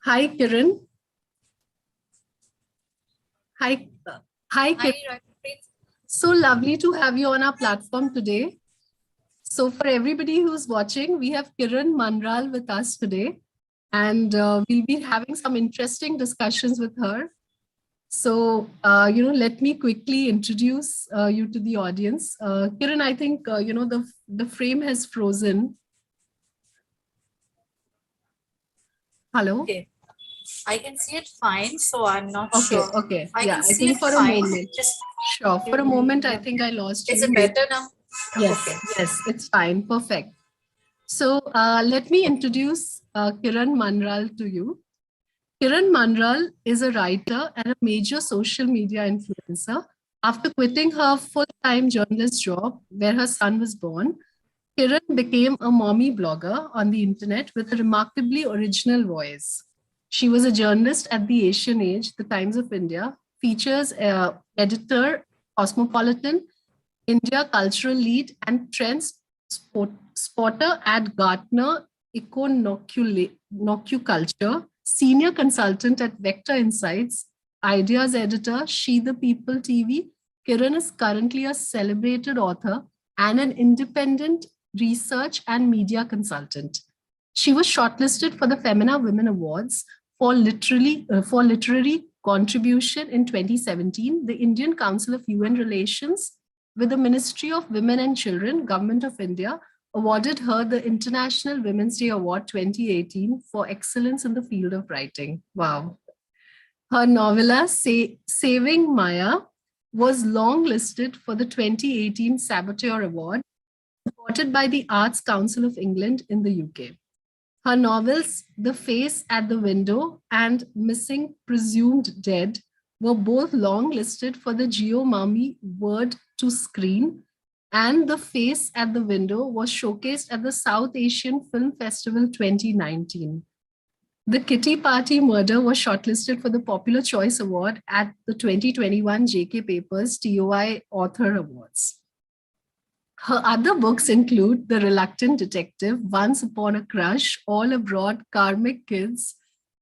Hi, Kiran. Hi, hi, Hi, Kiran. Reinventing. So lovely to have you on our platform today. So for everybody who's watching, we have Kiran Manral with us today, and we'll be having some interesting discussions with her. So, let me quickly introduce you to the audience. Kiran, I think, the frame has frozen. Hello? Okay, I can see it fine, so I'm not Okay, sure. okay. I Yeah, can I see think it for a fine. moment. Just Sure. For give a me moment, I a think I minute. lost Is you. it better now? Yes, Okay. yes, it's fine. Perfect. So let me introduce Kiran Manral to you. Kiran Manral is a writer and a major social media influencer. After quitting her full-time journalist job where her son was born, Kiran became a mommy blogger on the internet with a remarkably original voice. She was a journalist at the Asian Age, the Times of India, features editor, Cosmopolitan, India cultural lead, and trends spotter at Gartner Econoculture, senior consultant at Vector Insights, ideas editor, She the People TV. Kiran is currently a celebrated author and an independent research and media consultant. She was shortlisted for the Femina Women Awards for literary contribution in 2017. The Indian Council of UN Relations with the Ministry of Women and Children, Govt of India, awarded her the International Women's Day Award 2018 for excellence in the field of writing. Wow. Her novella, Saving Maya, was longlisted for the 2018 Saboteur Award, supported by the Arts Council of England in the UK. Her novels, The Face at the Window and Missing Presumed Dead, were both longlisted for the GeoMami Word to Screen, and The Face at the Window was showcased at the South Asian Film Festival 2019. The Kitty Party Murder was shortlisted for the Popular Choice Award at the 2021 JK Papers TOI Author Awards. Her other books include The Reluctant Detective, Once Upon a Crush, All Abroad, Karmic Kids.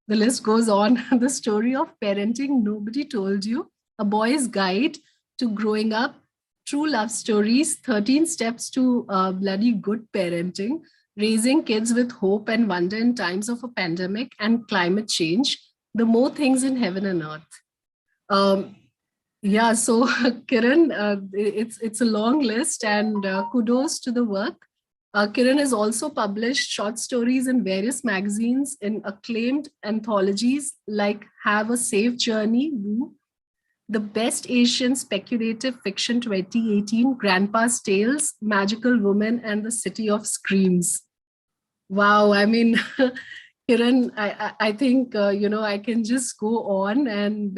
The list goes on. The Story of Parenting Nobody Told You, A Boy's Guide to Growing Up, True Love Stories, 13 Steps to Bloody Good Parenting, Raising Kids with Hope and Wonder in Times of a Pandemic and Climate Change, The More Things in Heaven and Earth. Yeah, so Kiran, it's a long list, and kudos to the work. Kiran has also published short stories in various magazines in acclaimed anthologies like Have a Safe Journey, Woo, The Best Asian Speculative Fiction 2018, Grandpa's Tales, Magical Woman, and The City of Screams. Wow, I mean, Kiran, I think, I can just go on, and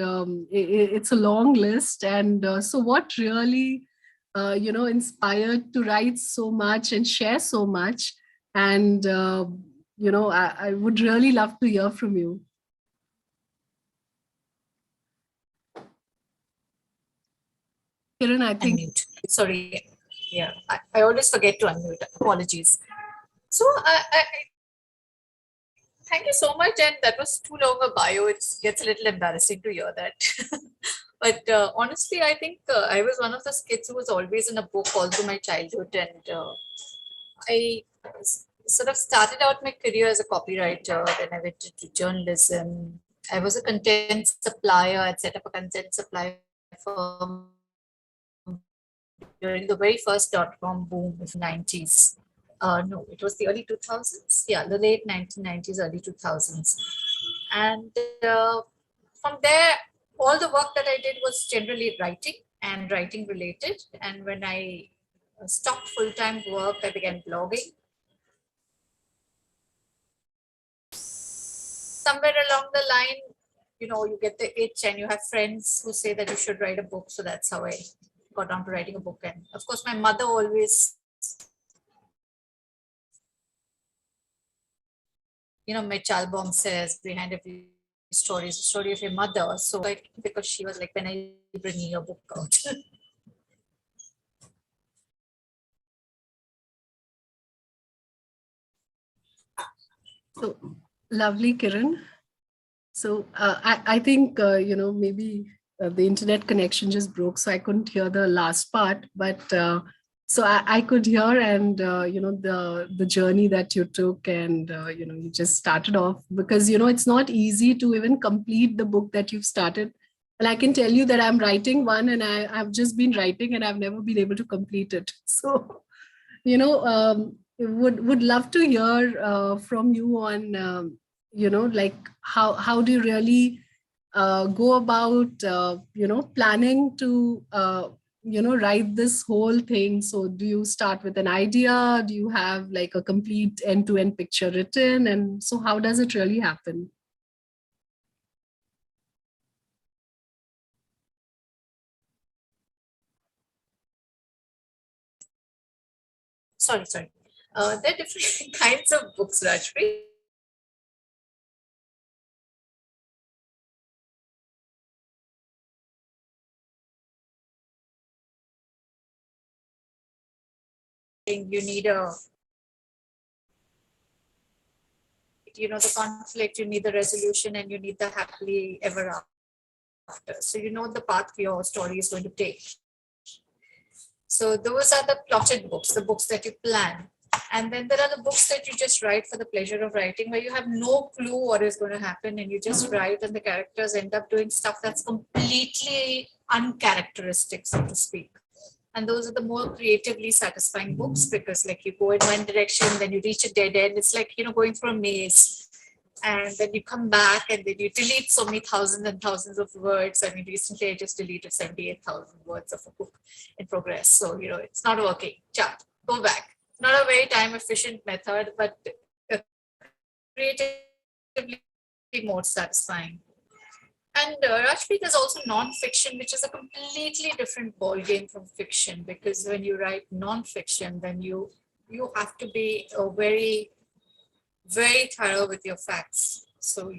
it's a long list. And so what really, inspired to write so much and share so much? And, I would really love to hear from you. Kiran, I think. Unmute. Sorry. Yeah, I always forget to unmute. Apologies. So, thank you so much. And that was too long a bio. It gets a little embarrassing to hear that. But honestly, I think I was one of those kids who was always in a book all through my childhood. And I sort of started out my career as a copywriter. Then I went into journalism. I was a content supplier. I set up a content supply firm during the very first dot-com boom of the 90s. No, it was the early 2000s. Yeah, the late 1990s, early 2000s. And from there, all the work that I did was generally writing and writing related. And when I stopped full-time work, I began blogging. Somewhere along the line, you get the itch and you have friends who say that you should write a book. So that's how I got on to writing a book. And of course, my mother always, Mitch Albom says behind every story is the story of your mother. So because she was like, when are you bringing your book out? So lovely, Kiran. So I think, maybe the internet connection just broke, so I couldn't hear the last part. But so I could hear, and the journey that you took, and you just started off, because it's not easy to even complete the book that you've started. And I can tell you that I'm writing one, and I've just been writing, and I've never been able to complete it. So would love to hear from you on like how do you really go about planning to write this whole thing. So do you start with an idea? Do you have like a complete end-to-end picture written? And so how does it really happen? Sorry. There are different kinds of books, Rajshri. You need the conflict, you need the resolution, and you need the happily ever after. So you know the path your story is going to take. So those are the plotted books, the books that you plan. And then there are the books that you just write for the pleasure of writing, where you have no clue what is going to happen, and you just write, and the characters end up doing stuff that's completely uncharacteristic, so to speak. And those are the more creatively satisfying books, because like you go in one direction, then you reach a dead end. It's like going through a maze, and then you come back, and then you delete so many thousands and thousands of words. I mean, recently I just deleted 78,000 words of a book in progress. So it's not working. Go back. Not a very time efficient method, but creatively more satisfying. And Rajpreet, there's also non-fiction, which is a completely different ballgame from fiction, because when you write non-fiction, then you have to be very, very thorough with your facts. So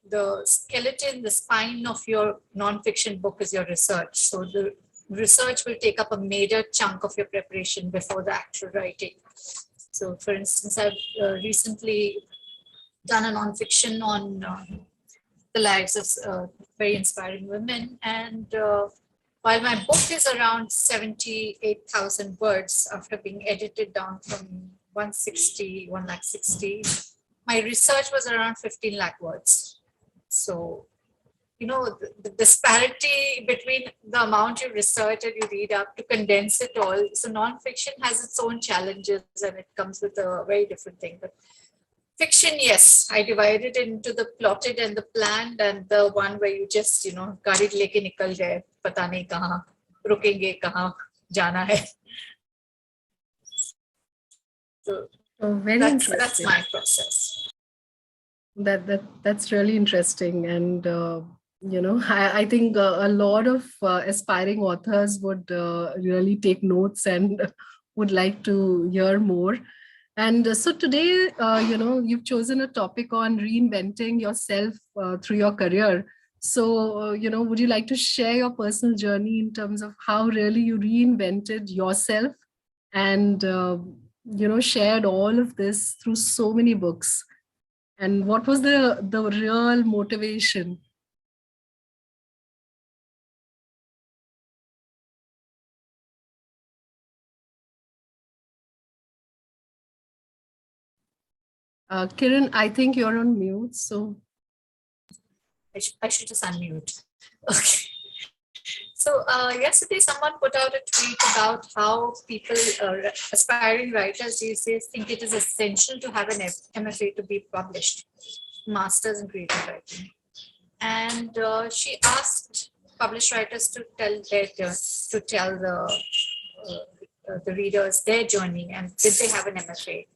the skeleton, the spine of your non-fiction book is your research. So the research will take up a major chunk of your preparation before the actual writing. So, for instance, I've recently done a non-fiction on the lives of very inspiring women. And while my book is around 78,000 words after being edited down from 1 lakh 60, my research was around 15 lakh words. So, the disparity between the amount you research and you read up to condense it all. So nonfiction has its own challenges, and it comes with a very different thing. But fiction, yes, I divide it into the plotted and the planned, and the one where you just, गाड़ी लेके निकल गए, पता नहीं कहाँ रुकेंगे, कहाँ जाना है. So Very that's interesting. my process. That's really interesting. And I think a lot of aspiring authors would really take notes and would like to hear more. And so today, you've chosen a topic on reinventing yourself through your career. So, would you like to share your personal journey in terms of how really you reinvented yourself and, shared all of this through so many books? And what was the real motivation? Kiran, I think you're on mute. So I should just unmute. Okay. So yesterday, someone put out a tweet about how people, aspiring writers these days, think it is essential to have an MFA to be published, Masters in Creative Writing. And she asked published writers to tell the readers their journey, and did they have an MFA.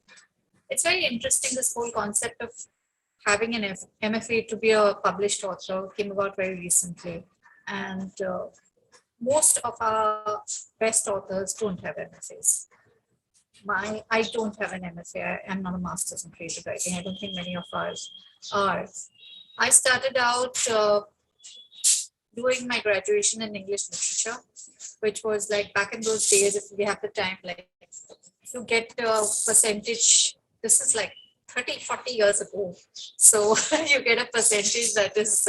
It's very interesting, this whole concept of having an MFA to be a published author came about very recently. And most of our best authors don't have MFAs. I don't have an MFA. I am not a master's in creative writing. I don't think many of ours are. I started out doing my graduation in English literature, which was like back in those days, if we have the time, like if you get a percentage, this is like 30, 40 years ago. So you get a percentage that is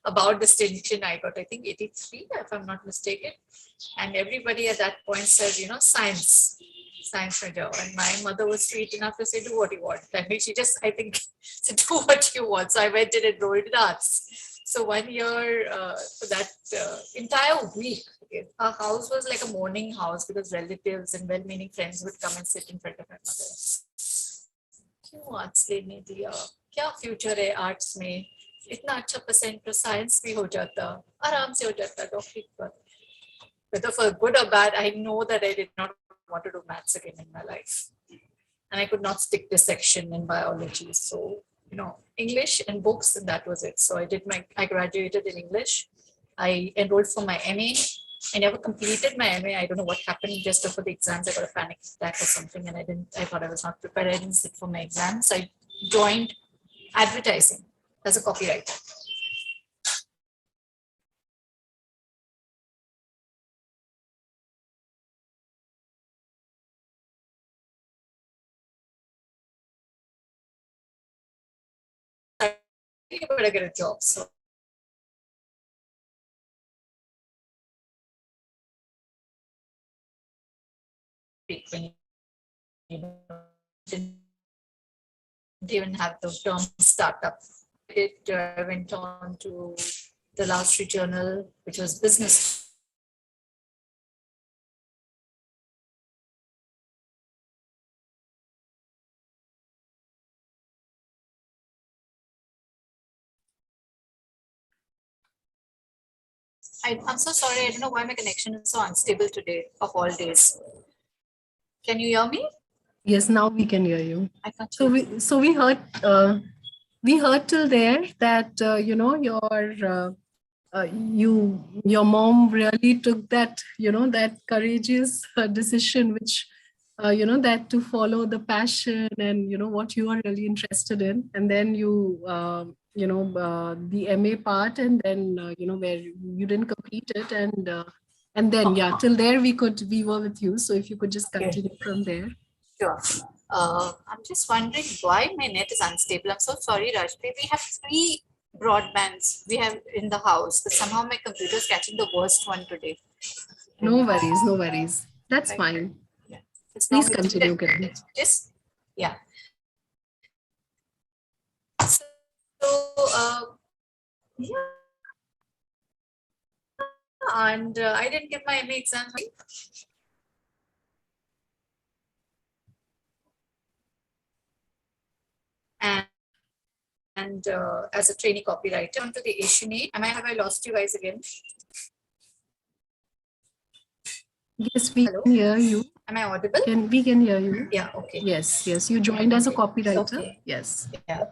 about distinction. I got, I think 83, if I'm not mistaken. And everybody at that point said, science major. And my mother was sweet enough to say, do what you want. I mean, she just, I think, said, do what you want. So I went and enrolled in arts. So 1 year for that entire week, okay, our house was like a mourning house because relatives and well-meaning friends would come and sit in front of my mother. क्यों arts लेने दिया, क्या future है arts में, इतना अच्छा percent तो science में हो जाता, आराम से हो जाता डॉक्टरी पर. Whether for good or bad, I know that I did not want to do maths again in my life. And I could not stick dissection in biology. So, English and books, and that was it. So I graduated in English. I enrolled for my MA. I never completed my MA. I don't know what happened just before the exams. I got a panic attack or something, and I thought I was not prepared. I didn't sit for my exams. I joined advertising as a copywriter. You better get a job. So when you didn't even have the term startup. I went on to the Wall Street Journal, which was business. I'm so sorry. I don't know why my connection is so unstable today, of all days. Can you hear me? Yes, now we can hear you. I can't So hear you. we heard till there that your mom really took that that courageous decision, which that to follow the passion and what you are really interested in, and then the MA part, and then where you didn't complete it, and then till there we were with you. So if you could just continue from there. Sure. I'm just wondering why my net is unstable. I'm so sorry, Rajpreet. We have 3 broadbands we have in the house, but somehow my computer is catching the worst one today. No worries, no worries. That's Right. fine. Yeah. It's Please now continue, Kiran. Just yeah. So yeah, and I didn't give my MA exam. And as a trainee copywriter onto the Asian Aid. Have I lost you guys again? Yes, we Hello? can hear you. Am I audible? We can hear you. Yeah, okay. Yes, yes. You joined as a copywriter. Okay. Yes. Yeah.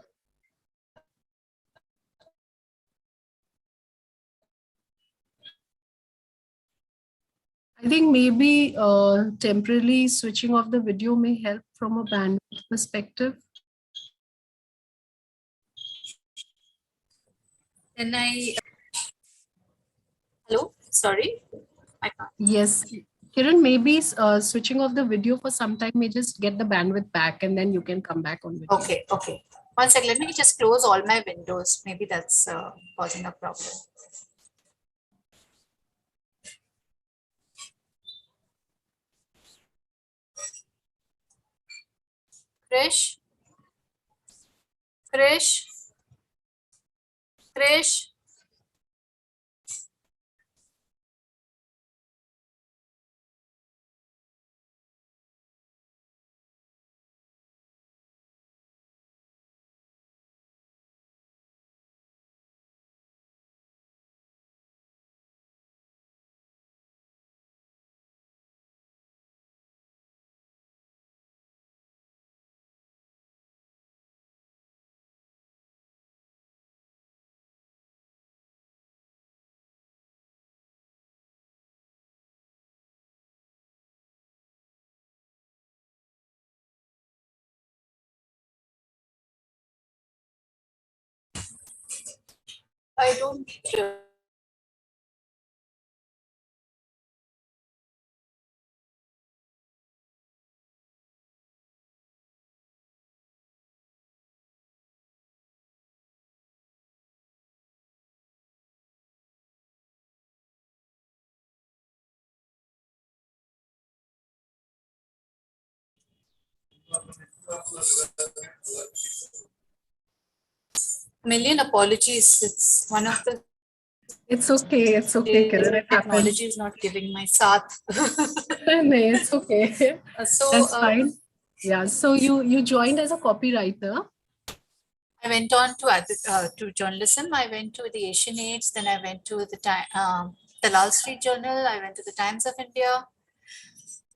I think maybe temporarily switching off the video may help from a bandwidth perspective. Then hello, sorry. I can't. Yes. Kiran, maybe switching off the video for some time may just get the bandwidth back, and then you can come back on video. Okay, okay. One second, let me just close all my windows. Maybe that's causing a problem. Krish? Krish? Krish? I don't. Million apologies. It's one of the It's okay. It's okay, days Kiran. where It happens. technology is not giving my saath. No, it's okay. So That's fine. Yeah. So you joined as a copywriter. I went on to journalism. I went to the Asian Age, then I went to the Lal Street Journal. I went to the Times of India,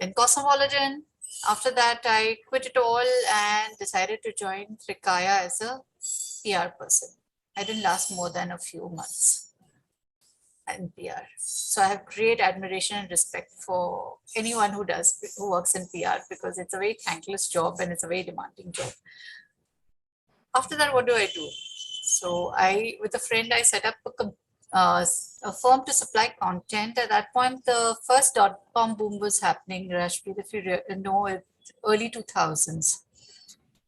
then Cosmopolitan. After that, I quit it all and decided to join Trikaya as a PR person. I didn't last more than a few months in PR. So I have great admiration and respect for anyone who works in PR, because it's a very thankless job and it's a very demanding job. After that, what do I do? So with a friend, I set up a firm to supply content. At that point, the first dot-com boom was happening, Rashpreet, if you know it, early 2000s.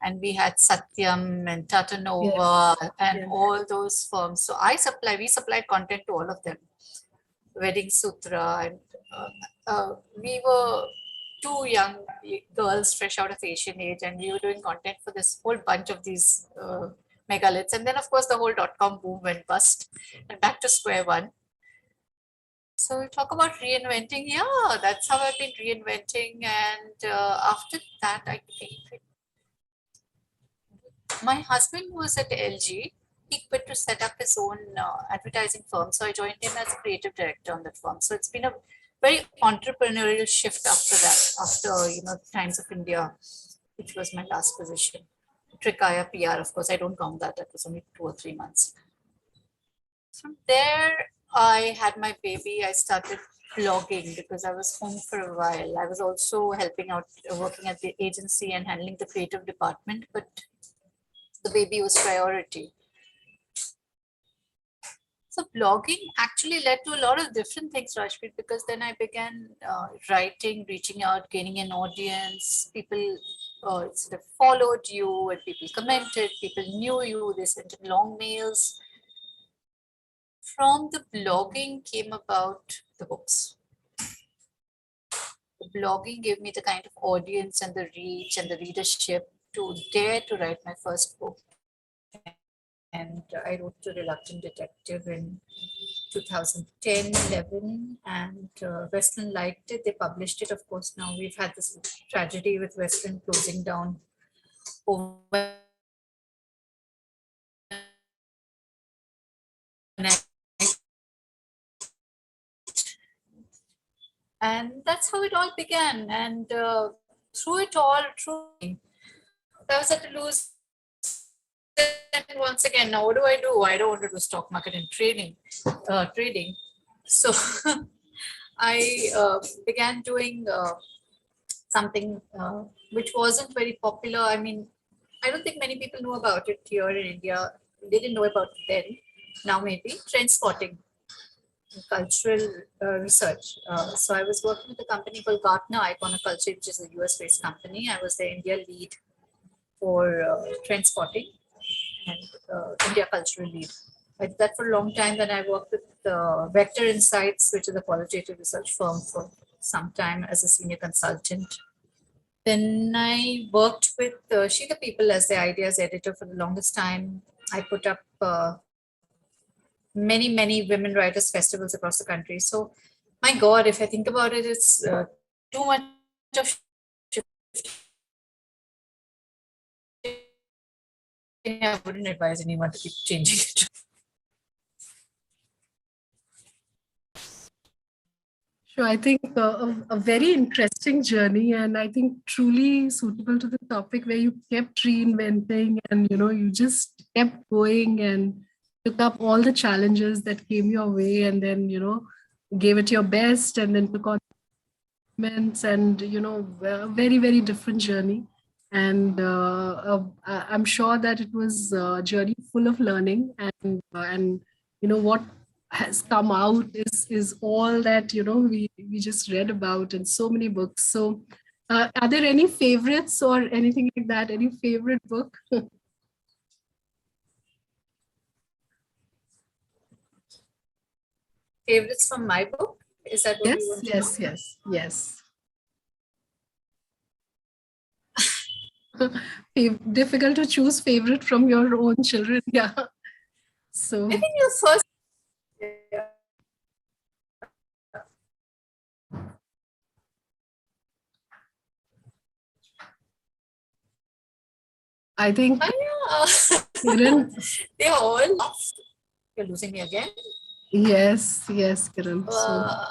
And we had Satyam and Tata Nova and all those firms. So we supplied content to all of them. Wedding Sutra, and we were two young girls fresh out of Asian Age, and we were doing content for this whole bunch of these megaliths. And then, of course, the whole dot-com boom went bust, and back to square one. So we talk about reinventing. Yeah, that's how I've been reinventing. And after that, I think my husband was at LG. He quit to set up his own advertising firm. So I joined him as a creative director on that firm. So it's been a very entrepreneurial shift after that, after Times of India, which was my last position. Trikaya PR, of course, I don't count that. That was only 2 or 3 months. From there, I had my baby. I started blogging because I was home for a while. I was also helping out, working at the agency and handling the creative department, but the baby was priority. So blogging actually led to a lot of different things, Rashpreet, because then I began writing, reaching out, gaining an audience. People sort of followed you, and people commented, people knew you, they sent in long mails. From the blogging came about the books. The blogging gave me the kind of audience and the reach and the readership to dare to write my first book. And I wrote The Reluctant Detective in 2010, 11, and Westland liked it. They published it. Of course, now we've had this tragedy with Westland closing down overnight. And that's how it all began. And through it all, I was at a loose. And once again, now what do? I don't want to do stock market and trading. So I began doing something which wasn't very popular. I mean, I don't think many people know about it here in India. They didn't know about it then. Now maybe trend spotting, cultural research. So I was working with a company called Gartner ICUNR Culture, which is a US-based company. I was the India lead for trend spotting and India cultural lead. I did that for a long time. Then I worked with Vector Insights, which is a qualitative research firm, for some time as a senior consultant. Then I worked with She the People as the ideas editor for the longest time. I put up many women writers festivals across the country. So my God, if I think about it, it's too much of I wouldn't advise anyone to keep changing it. Sure, I think a very interesting journey, and I think truly suitable to the topic, where you kept reinventing and you just kept going and took up all the challenges that came your way, and then gave it your best, and then took on and a very different journey. And I'm sure that it was a journey full of learning, and what has come out is all that we just read about in so many books. So are there any favorites or anything like that, any favorite book? Favorites from my book? Is that what Yes, you want to know? yes. Difficult to choose favorite from your own children. Yeah. So I think your first. Yeah. I think Yeah. Kiran, They are all lost. You're losing me again. yes, Kiran. So Uh,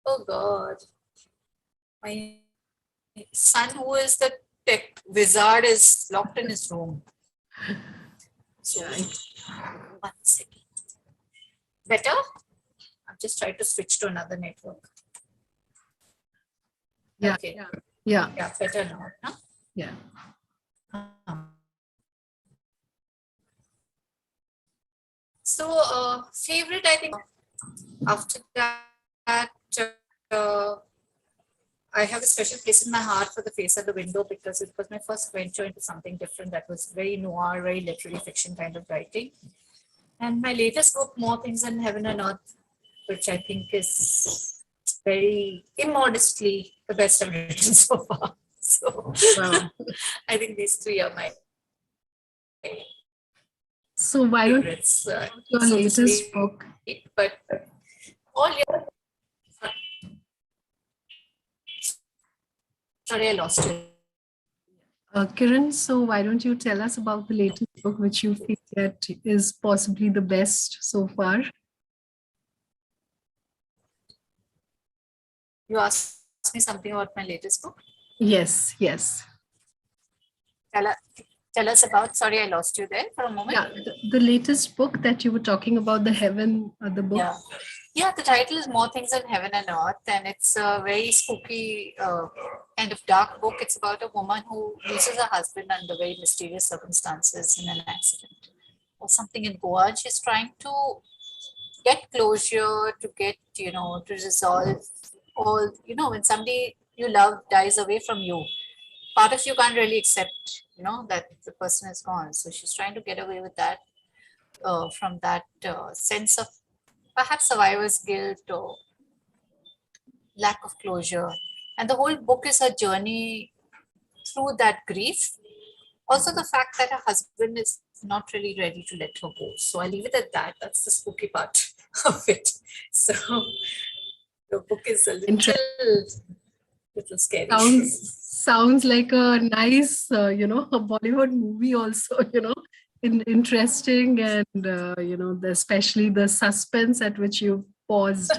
oh God. My son, who is the tech wizard, is locked in his room. So, yeah, 1 second. Better? I'm just trying to switch to another network. yeah, Okay. yeah, Yeah, better now. Huh? yeah. So, favorite, I think, after that, uh, I have a special place in my heart for The Face at the Window because it was my first venture into something different that was very noir, very literary fiction kind of writing. And my latest book, More Things in Heaven and Earth, which I think is very immodestly the best I've written so far. So Wow. I think these three are my So why don't you favorites, talk about your so to latest speak. book? But all your, sorry, I lost you. Kiran, so why don't you tell us about the latest book which you feel that is possibly the best so far? You asked me something about my latest book. Yes, yes. Tell, tell us about, sorry, I lost you there for a moment. Yeah, the latest book that you were talking about, the Heaven, the book. Yeah. Yeah, the title is More Things in Heaven and Earth, and it's a very spooky, kind of dark book. It's about a woman who loses her husband under very mysterious circumstances in an accident or something in Goa. And she's trying to get closure, to get, to resolve all, when somebody you love dies away from you, part of you can't really accept, that the person is gone. So she's trying to get away with that, from that sense of perhaps survivor's guilt or lack of closure. And the whole book is her journey through that grief. Also, the fact that her husband is not really ready to let her go. So I leave it at that. That's the spooky part of it. So the book is a Interesting. little scary. Sounds like a nice, a Bollywood movie also, interesting and, especially the suspense at which you paused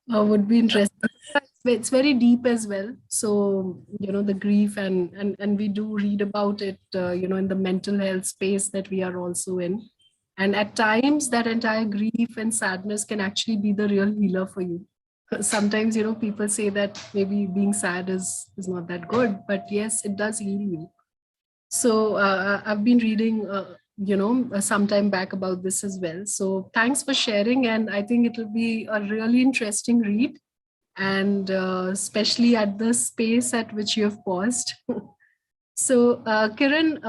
would be interesting. It's very deep as well. So, the grief and we do read about it, in the mental health space that we are also in. And at times that entire grief and sadness can actually be the real healer for you. Sometimes, people say that maybe being sad is not that good, but yes, it does heal you. So I've been reading, some time back about this as well. So thanks for sharing, and I think it will be a really interesting read, and especially at the space at which you have paused. So, Kiran,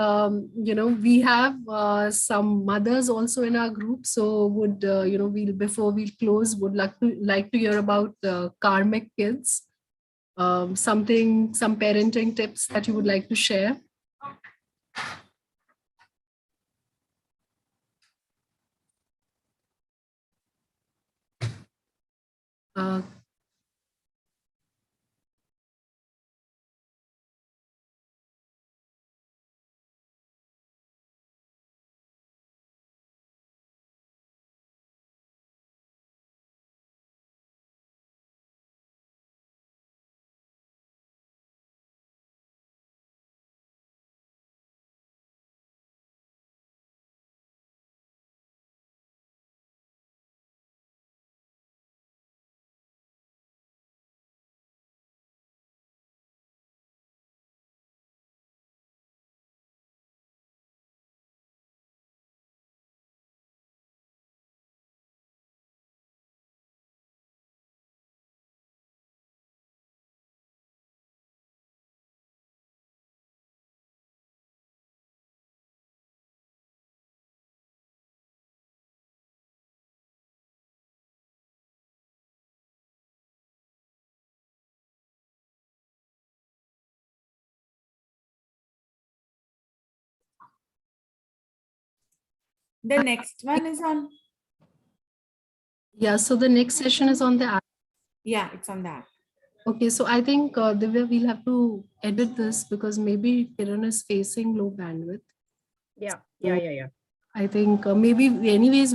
we have some mothers also in our group. So, would we'll before we close, would like to hear about karmic kids. Some parenting tips that you would like to share. Uh, The next one is on. Yeah, so the next session is on the app. Yeah, it's on that. Okay, so I think Divya, we'll have to edit this because maybe Kiran is facing low bandwidth. Yeah. I think maybe anyways,